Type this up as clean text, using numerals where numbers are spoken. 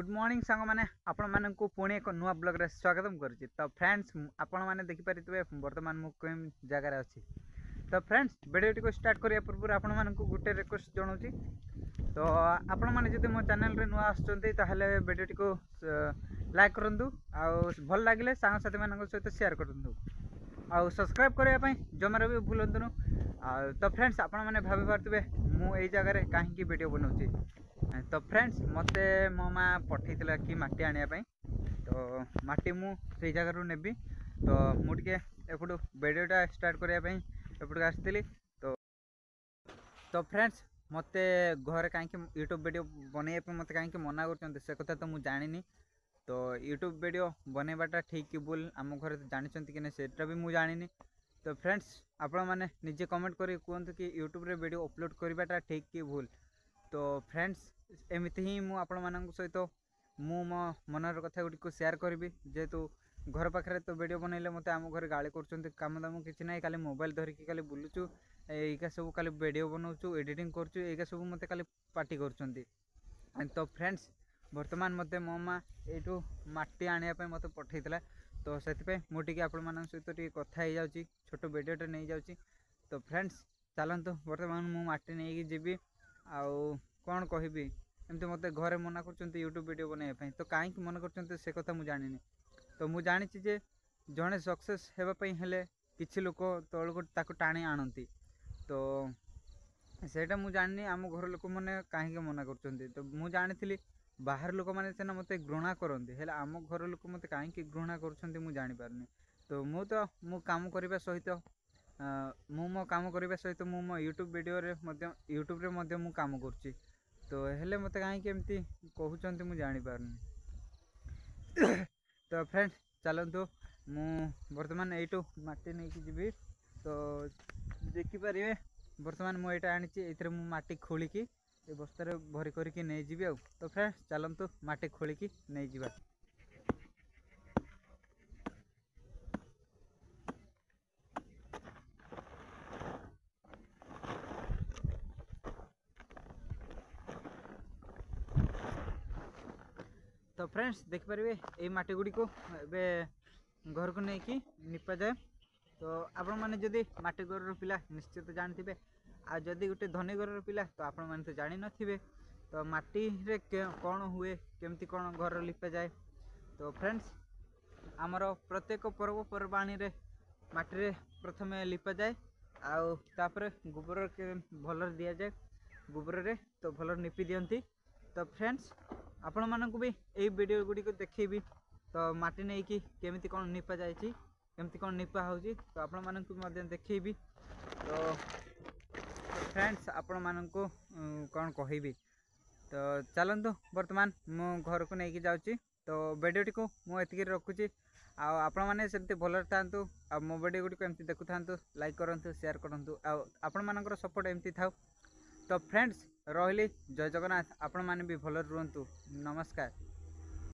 Good morning सांग मैंने आपण मानक पुणी एक नुआ ब्लॉग रे स्वागतम करुच्ची। तो फ्रेंड्स आपण मैंने देखिपारे बर्तमान मु कौन जगार अच्छी। तो फ्रेंड्स वीडियो को स्टार्ट करिया पूर्व आपण मानक गोटे रिक्वेस्ट जनाऊँगी। तो आपण मैंने जब मो चैनल रे नुआ आसुचंती ताहले वीडियो को लाइक करंतु आउ भल लागिले सांग साथी मानक सहित शेयर करंतु आउ सब्सक्राइब करने जमार भी भूलतुनु। तो फ्रेंड्स आपण मैंने भाभी पारे मु एई जगह कहीं वीडियो बनाऊँगी। तो फ्रेंड्स मते मो माँ पठे कि माटी आने तो माटी मु से जगह रू नेबी। तो मुझे एपटू वीडियोटा स्टार्ट करने एपटू आसती। तो फ्रेंड्स मते घर कहीं यूट्यूब वीडियो बनवाई मत कहीं मना कर कथा तो मुझे जानी। तो यूट्यूब वीडियो बनवाटा ठीक कि भूल आम घर जानते कि नहीं भी मुझे जानी। तो फ्रेंड्स आपण मैंने निजे कमेंट करी कहतु कि यूट्यूब रे वीडियो अपलोड करवाटा ठीक कि भूल। तो फ्रेंड्स एमती ही मु आपण मानक सहित मु मो मनर कथा गुड़ी शेयर करी जेहेतु घर पाखे तो वीडियो बनइले मत आम घर गाड़ी कर काम दाम किसी ना खाली मोबाइल धरिकी खाली बुलूचु एइका सब खाली वीडियो बनाऊँ एडिटिंग करूँ एइका सब मत खाली पार्टी कर। तो फ्रेंड्स बर्तमान मत मो माँ यू माटी आने मत पठेला। तो से मुझे आपण मान सहित कथा हो जाऊँगी छोट वीडियोटे नहीं जाऊँगी। तो फ्रेंड्स चलतु बर्तमान मु माटी नहीं जीवी आउ कौन कहबी एमती मत घरे मना कर यूट्यूब वीडियो बनवाई। तो कहीं मना कर से कथा मुझे जानी। तो मुझे जानी जे जड़े सक्सेस होगापी हेले किसी लोक तौक टाणी आणती। तो सेटा मुझे जानी आम घर लोक मैंने कहीं मना कर। तो मुझे जानी बाहर लोक मैंने सीना मत घृणा करती है आम घर लोक मत कहीं घृणा कर जापारनी। तो मु काम करने सहित मु मो काम करने सहित मु मो यूट्यूब वीडियो यूट्यूब रे मु काम करुच्ची। तो हेले मत कहीं एमती कहते मुझे जापारनी। तो फ्रेंड्स चलतु मु बर्तमान यू माटी नहीं जीवी। तो देखिपारे बर्तमान मुझे आनी मु माटी खोलिकी बस्तार भरी करके नहीं जीवी। तो फ्रेंड्स चलतु माटी खोलिकी नहीं जीवा। तो फ्रेंड्स देखिपारे ये माटी गुड़ी को घर को लेकिन निपा जाए। तो आपण मैंने जदि माटी घर पिला निश्चित जानते आ जदि गोटे धनी घर पिला तो आपण मैंने तो जान नथिबे। तो माटी रे कौन हुए केमती कौन घर लिपा जाए। तो फ्रेंड्स आमर प्रत्येक पर्वपर्वाणी रे माटी रे प्रथम लिपा जाए आउे गोबर के भल दि जाए गोबर रे तो भल निपी दियंती। तो फ्रेंड्स आपण मानक भी यही वीडियो गुड़ी को देखेबी। तो माटी नहीं कि केमिति कौन निपा जाए केमती कौन निपा हो। तो आपण मानक देखेबी। तो फ्रेंड्स आपण मानक कौन कहबी। तो चलतु बर्तमान मो घर को लेकिन जाऊँगी। तो वीडियोटी को मुझे रखुची आपण मैंने सेमती भल था मो वीडियो गुड़ी एमती देखु था लाइक करूँ शेयर करूँ आपण मानकर सपोर्ट एमती था। तो फ्रेंड्स रही जय जगन्नाथ आपण मैंने भी भल रुहतु नमस्कार।